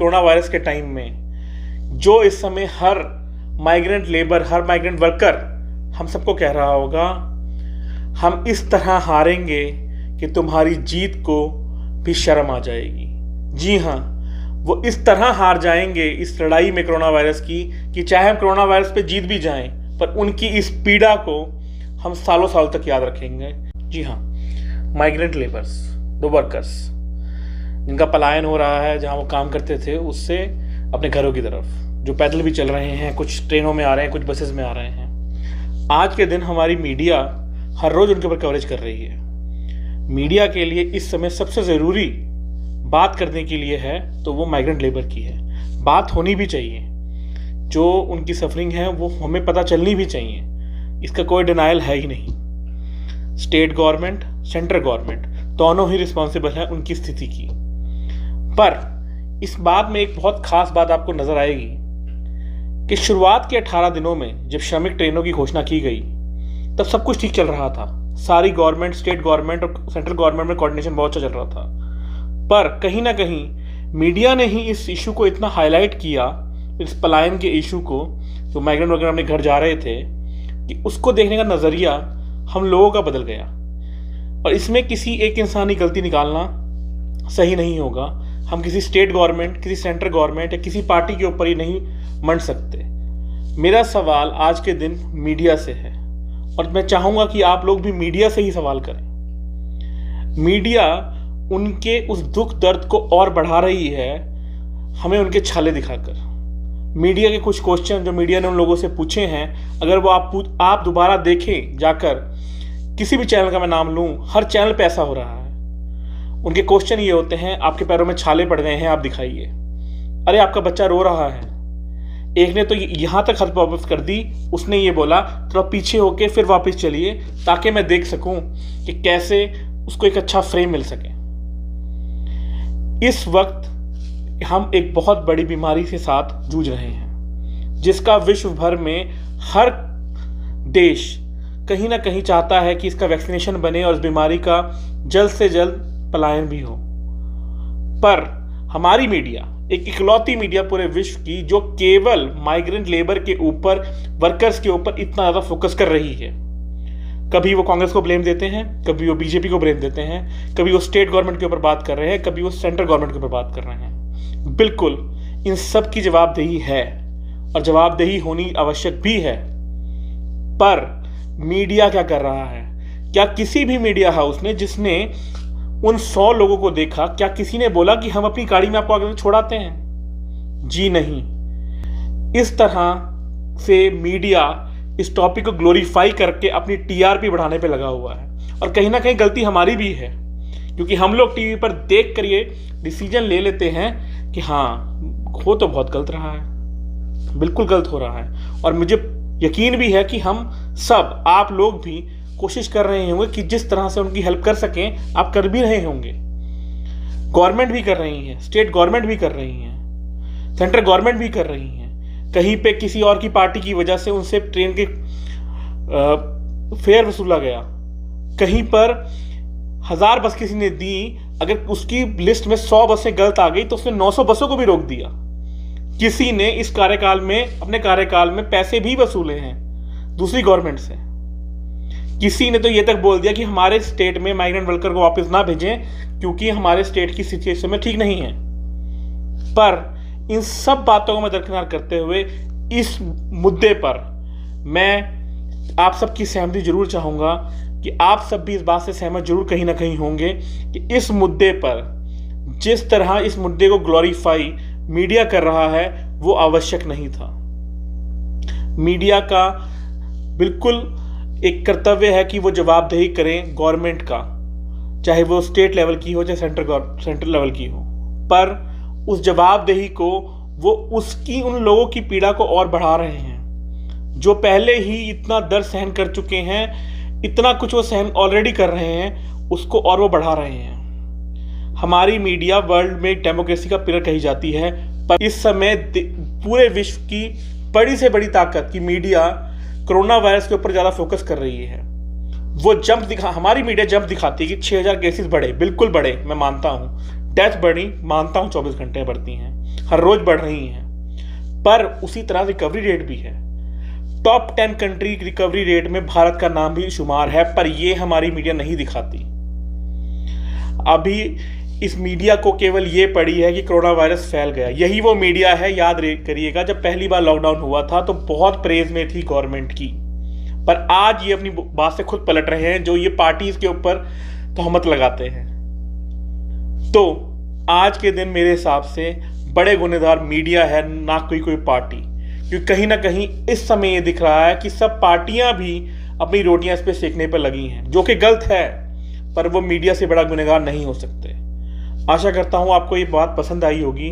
Corona virus के time में, जो इस समय हर माइग्रेंट लेबर, हर माइग्रेंट वर्कर हम सबको कह रहा होगा, हम इस तरह हारेंगे कि तुम्हारी जीत को भी शर्म आ जाएगी। जी हाँ, वो इस तरह हार जाएंगे इस लड़ाई में कोरोना वायरस की कि चाहे हम कोरोना वायरस पे जीत भी जाएं, पर उनकी इस पीड़ा को हम सालों साल तक याद रखेंगे। जी हाँ, माइग्रेंट लेबर्स, दो वर्कर्स जिनका पलायन हो रहा है, जहाँ वो काम करते थे उससे अपने घरों की तरफ, जो पैदल भी चल रहे हैं, कुछ ट्रेनों में आ रहे हैं, कुछ बसेस में आ रहे हैं। आज के दिन हमारी मीडिया हर रोज उनके ऊपर कवरेज कर रही है। मीडिया के लिए इस समय सबसे ज़रूरी बात करने के लिए है तो वो माइग्रेंट लेबर की है। बात होनी भी चाहिए, जो उनकी सफरिंग है वो हमें पता चलनी भी चाहिए, इसका कोई डिनाइल है ही नहीं। स्टेट गवर्नमेंट, सेंट्रल गवर्नमेंट दोनों ही रिस्पॉन्सिबल हैं उनकी स्थिति की। पर इस बात में एक बहुत खास बात आपको नजर आएगी कि शुरुआत के 18 दिनों में जब श्रमिक ट्रेनों की घोषणा की गई तब सब कुछ ठीक चल रहा था। सारी गवर्नमेंट, स्टेट गवर्नमेंट और सेंट्रल गवर्नमेंट में कोऑर्डिनेशन बहुत अच्छा चल रहा था। पर कहीं ना कहीं मीडिया ने ही इस इशू को इतना हाईलाइट किया, इस पलायन के इशू को, जो माइग्रेंट वगैरह अपने घर जा रहे थे, कि उसको देखने का नज़रिया हम लोगों का बदल गया। और इसमें किसी एक इंसान की गलती निकालना सही नहीं होगा। हम किसी स्टेट गवर्नमेंट, किसी सेंट्रल गवर्नमेंट या किसी पार्टी के ऊपर ही नहीं मंड सकते। मेरा सवाल आज के दिन मीडिया से है और मैं चाहूँगा कि आप लोग भी मीडिया से ही सवाल करें। मीडिया उनके उस दुख दर्द को और बढ़ा रही है हमें उनके छाले दिखाकर। मीडिया के कुछ क्वेश्चन जो मीडिया ने उन लोगों से पूछे हैं, अगर वो आप दोबारा देखें जाकर, किसी भी चैनल का मैं नाम लूं, हर चैनल पे ऐसा हो रहा है। उनके क्वेश्चन ये होते हैं, आपके पैरों में छाले पड़ गए हैं, आप दिखाइए। अरे आपका बच्चा रो रहा है। एक ने तो यहाँ तक हद वापस कर दी, उसने ये बोला थोड़ा पीछे होके फिर वापस चलिए ताकि मैं देख सकूं कि कैसे उसको एक अच्छा फ्रेम मिल सके। इस वक्त हम एक बहुत बड़ी बीमारी के साथ जूझ रहे हैं, जिसका विश्व भर में हर देश कहीं ना कहीं चाहता है कि इसका वैक्सीनेशन बने और इस बीमारी का जल्द से जल्द पलायन भी हो। पर हमारी मीडिया, एक इकलौती मीडिया पूरे विश्व की, जो केवल माइग्रेंट लेबर के ऊपर, वर्कर्स के ऊपर इतना ज़्यादा फोकस कर रही है। कभी वो कांग्रेस को ब्लेम देते हैं, कभी वो बीजेपी को ब्लेम देते हैं, कभी वो स्टेट गवर्नमेंट के ऊपर बात कर रहे हैं, कभी वो सेंट्रल गवर्नमेंट के ऊपर बात कर रहे हैं। बिल्कुल इन सब की जवाबदेही है और जवाबदेही होनी आवश्यक भी है। पर मीडिया क्या कर रहा है? क्या किसी भी मीडिया हाउस ने, जिसने उन 100 लोगों को देखा, क्या किसी ने बोला कि हम अपनी गाड़ी में आपको आगे छोड़ाते हैं? जी नहीं। इस तरह से मीडिया इस टॉपिक को ग्लोरीफाई करके अपनी टीआरपी बढ़ाने पे लगा हुआ है। और कहीं ना कहीं गलती हमारी भी है, क्योंकि हम लोग टीवी पर देख कर ये डिसीजन ले लेते हैं कि हाँ, हो तो बहुत गलत रहा है, बिल्कुल गलत हो रहा है। और मुझे यकीन भी है कि हम सब, आप लोग भी कोशिश कर रहे होंगे कि जिस तरह से उनकी हेल्प कर सकें, आप कर भी रहे होंगे। गवर्नमेंट भी कर रही है, स्टेट गवर्नमेंट भी कर रही है, सेंट्रल गवर्नमेंट भी कर रही है। कहीं पे किसी और की पार्टी की वजह से उनसे ट्रेन के फेयर वसूला गया, कहीं पर 1000 बस किसी ने दी, अगर उसकी लिस्ट में 100 बसें गलत आ गई तो उसने 900 बसों को भी रोक दिया। किसी ने इस कार्यकाल में, अपने कार्यकाल में पैसे भी वसूले हैं दूसरी गवर्नमेंट से। किसी ने तो ये तक बोल दिया कि हमारे स्टेट में माइग्रेंट वर्कर को वापस ना भेजें क्योंकि हमारे स्टेट की सिचुएशन में ठीक नहीं है। पर इन सब बातों को मैं दरकिनार करते हुए इस मुद्दे पर मैं आप सबकी सहमति जरूर चाहूँगा कि आप सब भी इस बात से सहमत जरूर कहीं ना कहीं होंगे कि इस मुद्दे पर जिस तरह इस मुद्दे को ग्लोरीफाई मीडिया कर रहा है वो आवश्यक नहीं था। मीडिया का बिल्कुल एक कर्तव्य है कि वो जवाबदेही करें गवर्नमेंट का, चाहे वो स्टेट लेवल की हो चाहे सेंट्रल लेवल की हो। पर उस जवाबदेही को वो उसकी उन लोगों की पीड़ा को और बढ़ा रहे हैं जो पहले ही इतना दर्द सहन कर चुके हैं, इतना कुछ वो सहन ऑलरेडी कर रहे हैं, उसको और वो बढ़ा रहे हैं। हमारी मीडिया वर्ल्ड में डेमोक्रेसी का पिलर कही जाती है, पर इस समय पूरे विश्व की बड़ी से बड़ी ताकत की मीडिया कोरोना वायरस के ऊपर ज़्यादा फोकस कर रही है। वो हमारी मीडिया जंप दिखाती है कि 6000 केसेस बढ़े, बिल्कुल बढ़े, मैं मानता हूँ। डेथ बढ़ी, मानता हूँ 24 घंटे बढ़ती हैं, हर रोज बढ़ रही हैं, पर उसी तरह रिकवरी रेट भी है। टॉप 10 कंट्री रिकवरी रेट में भारत का नाम भी शुमार है, पर यह हमारी मीडिया नहीं दिखाती। अभी इस मीडिया को केवल ये पड़ी है कि कोरोना वायरस फैल गया। यही वो मीडिया है, याद करिएगा, जब पहली बार लॉकडाउन हुआ था तो बहुत प्रेज में थी गवर्नमेंट की, पर आज ये अपनी बात से खुद पलट रहे हैं, जो ये पार्टीज के ऊपर तोहमत लगाते हैं। तो आज के दिन मेरे हिसाब से बड़े गुनहगार मीडिया है, ना कोई पार्टी, क्योंकि कहीं ना कहीं इस समय ये दिख रहा है कि सब पार्टियां भी अपनी रोटियां इस पे सेकने पर लगी हैं, जो कि गलत है, पर वो मीडिया से बड़ा गुनहगार नहीं हो सकते। आशा करता हूं आपको ये बात पसंद आई होगी।